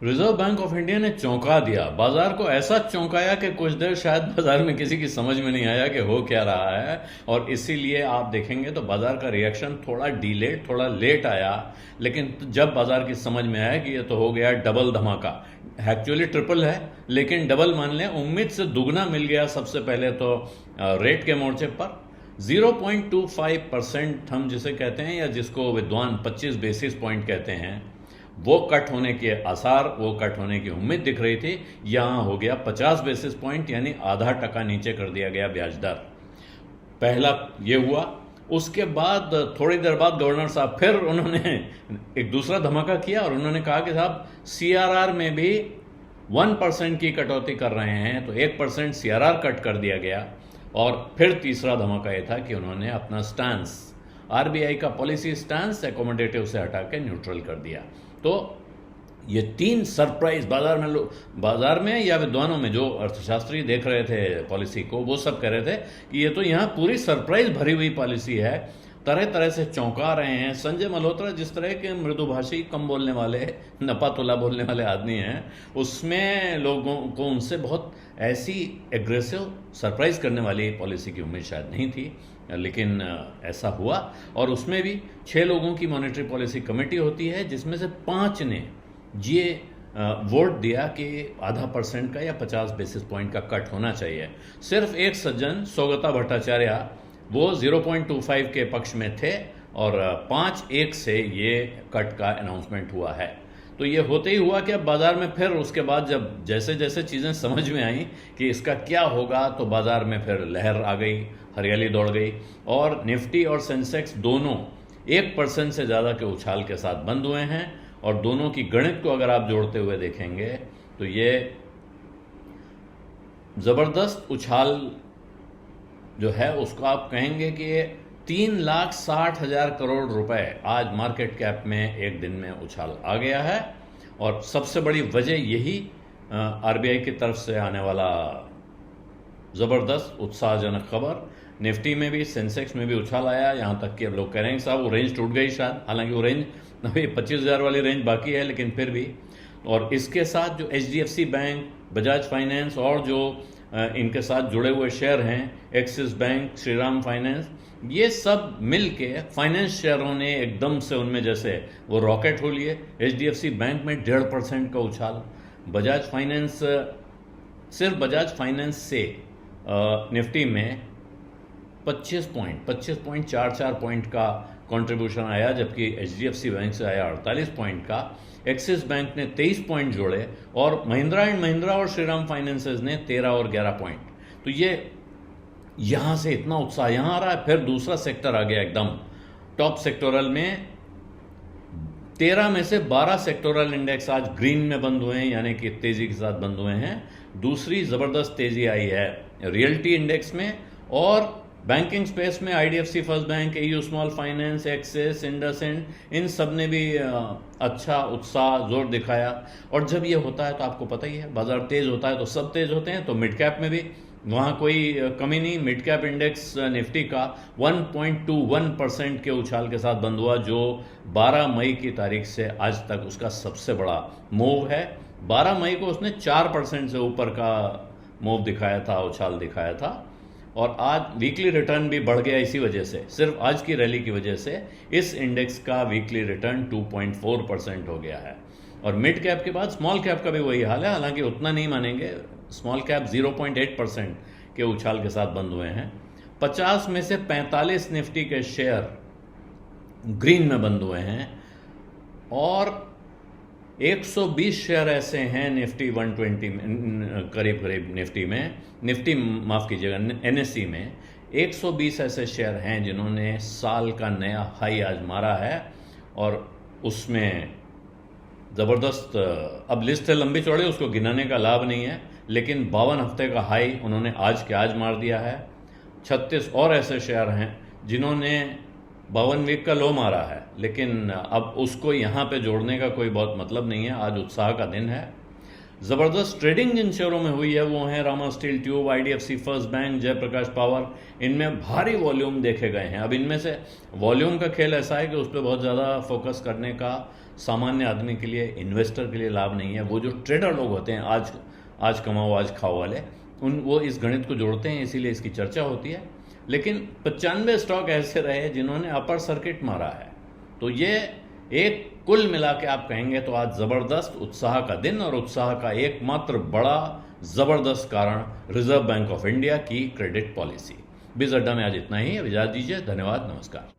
Reserve bank of India ने चौंका दिया, बाजार को ऐसा चौंकाया कि कुछ देर शायद बाजार में किसी की समझ में नहीं आया कि हो क्या रहा है। और इसीलिए आप देखेंगे तो बाजार का रिएक्शन थोड़ा डिलेड, थोड़ा लेट आया, लेकिन जब बाजार की समझ में आया कि ये तो हो गया डबल धमाका। एक्चुअली ट्रिपल है, लेकिन डबल मान लें, उम्मीद से दुगना मिल गया। सबसे पहले तो रेट के मोर्चे पर 0.25% हम जिसे कहते हैं, या जिसको विद्वान 25 बेसिस पॉइंट कहते हैं, वो कट होने के आसार, वो कट होने की उम्मीद दिख रही थी। यहां हो गया 50 बेसिस पॉइंट, यानी आधा टका नीचे कर दिया गया ब्याज दर। पहला ये हुआ। उसके बाद थोड़ी देर बाद गवर्नर साहब फिर उन्होंने एक दूसरा धमाका किया और उन्होंने कहा कि साहब सीआरआर में भी 1% की कटौती कर रहे हैं, तो 1% सीआरआर कट कर दिया गया। और फिर तीसरा धमाका यह था कि उन्होंने अपना स्टांस, आरबीआई का पॉलिसी स्टांस एकोमोडेटिव से हटा के न्यूट्रल कर दिया। तो ये तीन सरप्राइज बाजार में या विद्वानों में, जो अर्थशास्त्री देख रहे थे पॉलिसी को, वो सब कह रहे थे कि ये तो यहाँ पूरी सरप्राइज भरी हुई पॉलिसी है। तरह तरह से चौंका रहे हैं। संजय मल्होत्रा जिस तरह के मृदुभाषी, कम बोलने वाले, नपा तुला बोलने वाले आदमी हैं, उसमें लोगों को उनसे बहुत ऐसी एग्रेसिव सरप्राइज करने वाली पॉलिसी की उम्मीद शायद नहीं थी, लेकिन ऐसा हुआ। और उसमें भी 6 लोगों की मॉनेटरी पॉलिसी कमेटी होती है, जिसमें से 5 ने ये वोट दिया कि आधा % का या 50 बेसिस पॉइंट का कट होना चाहिए। सिर्फ एक सज्जन सौगता भट्टाचार्य, वो 0.25 के पक्ष में थे और 5-1 से ये कट का अनाउंसमेंट हुआ है। तो ये होते ही हुआ कि अब बाजार में फिर उसके बाद जब जैसे जैसे चीज़ें समझ में आई कि इसका क्या होगा, तो बाजार में फिर लहर आ गई, हरियाली दौड़ गई। और निफ्टी और सेंसेक्स दोनों 1% से ज़्यादा के उछाल के साथ बंद हुए हैं। और दोनों की गणित को अगर आप जोड़ते हुए देखेंगे तो ये ज़बरदस्त उछाल जो है, उसको आप कहेंगे कि 3,60,000 करोड़ रुपए आज मार्केट कैप में एक दिन में उछाल आ गया है। और सबसे बड़ी वजह यही आरबीआई की तरफ से आने वाला ज़बरदस्त उत्साहजनक खबर। निफ्टी में भी, सेंसेक्स में भी उछाल आया, यहाँ तक कि अब लोग कह रहे हैं साहब वो रेंज टूट गई शायद, हालांकि वो रेंज अभी 25,000 वाली रेंज बाकी है, लेकिन फिर भी। और इसके साथ जो एचडीएफसी बैंक, बजाज फाइनेंस और जो इनके साथ जुड़े हुए शेयर हैं, एक्सिस बैंक, श्रीराम फाइनेंस, ये सब मिल के फाइनेंस शेयरों ने एकदम से उनमें जैसे वो रॉकेट हो लिए। एचडीएफसी बैंक में 1.5% का उछाल, बजाज फाइनेंस, सिर्फ बजाज फाइनेंस से निफ्टी में 25.44 पॉइंट का कंट्रीब्यूशन आया, जबकि एचडीएफसी बैंक से आया 48 पॉइंट का। एक्सिस बैंक ने 23 पॉइंट जोड़े और महिंद्रा एंड महिंद्रा और श्रीराम फाइनेंसेस ने 13 और 11 पॉइंट। तो ये यहां से इतना उत्साह यहां आ रहा है। फिर दूसरा सेक्टर आ गया एकदम टॉप सेक्टोरल में। 13 में से 12 सेक्टोरल इंडेक्स आज ग्रीन में बंद हुए हैं, यानी कि तेजी के साथ बंद हुए हैं। दूसरी जबरदस्त तेजी आई है रियल्टी इंडेक्स में, और बैंकिंग स्पेस में IDFC first bank, AU small finance, Axis, IndusInd, इन सब ने भी अच्छा उत्साह, जोर दिखाया। और जब ये होता है तो आपको पता ही है, बाजार तेज होता है तो सब तेज होते हैं। तो मिड कैप में भी वहाँ कोई कमी नहीं। मिड कैप इंडेक्स निफ्टी का 1.21% के उछाल के साथ बंद हुआ, जो 12 मई की तारीख से आज तक उसका सबसे बड़ा मूव है। 12 मई को उसने 4% से ऊपर का मूव दिखाया था, उछाल दिखाया था। और आज वीकली रिटर्न भी बढ़ गया इसी वजह से, सिर्फ आज की रैली की वजह से इस इंडेक्स का वीकली रिटर्न 2.4% हो गया है। और मिड कैप के बाद स्मॉल कैप का भी वही हाल है, हालांकि उतना नहीं मानेंगे। स्मॉल कैप 0.8% के उछाल के साथ बंद हुए हैं। 50 में से 45 निफ्टी के शेयर ग्रीन में बंद हुए हैं और 120 शेयर ऐसे हैं निफ्टी 120 में, करीब करीब निफ्टी माफ कीजिएगा, एनएससी में 120 ऐसे शेयर हैं जिन्होंने साल का नया हाई आज मारा है। और उसमें ज़बरदस्त, अब लिस्ट है लंबी चौड़ी, उसको गिनाने का लाभ नहीं है, लेकिन 52 हफ्ते का हाई उन्होंने आज के आज मार दिया है। 36 और ऐसे शेयर हैं जिन्होंने 52 वीक का लो मारा है, लेकिन अब उसको यहाँ पे जोड़ने का कोई बहुत मतलब नहीं है। आज उत्साह का दिन है। ज़बरदस्त ट्रेडिंग जिन शेयरों में हुई है वो हैं Rama steel tube, IDFC first bank, Jaiprakash power. इनमें भारी वॉल्यूम देखे गए हैं। अब इनमें से वॉल्यूम का खेल ऐसा है कि उस पर बहुत ज़्यादा फोकस करने का सामान्य आदमी के लिए, इन्वेस्टर के लिए लाभ नहीं है। वो जो ट्रेडर लोग होते हैं, आज कमाओ आज खाओ वाले, वो इस गणित को जोड़ते हैं, इसीलिए इसकी चर्चा होती है। लेकिन 95 स्टॉक ऐसे रहे जिन्होंने अपर सर्किट मारा है। तो ये एक कुल मिला के आप कहेंगे तो आज ज़बरदस्त उत्साह का दिन, और उत्साह का एकमात्र बड़ा ज़बरदस्त कारण रिजर्व बैंक ऑफ इंडिया की क्रेडिट पॉलिसी। बीज अड्डा में आज इतना ही। इजाज़त दीजिए। धन्यवाद। नमस्कार।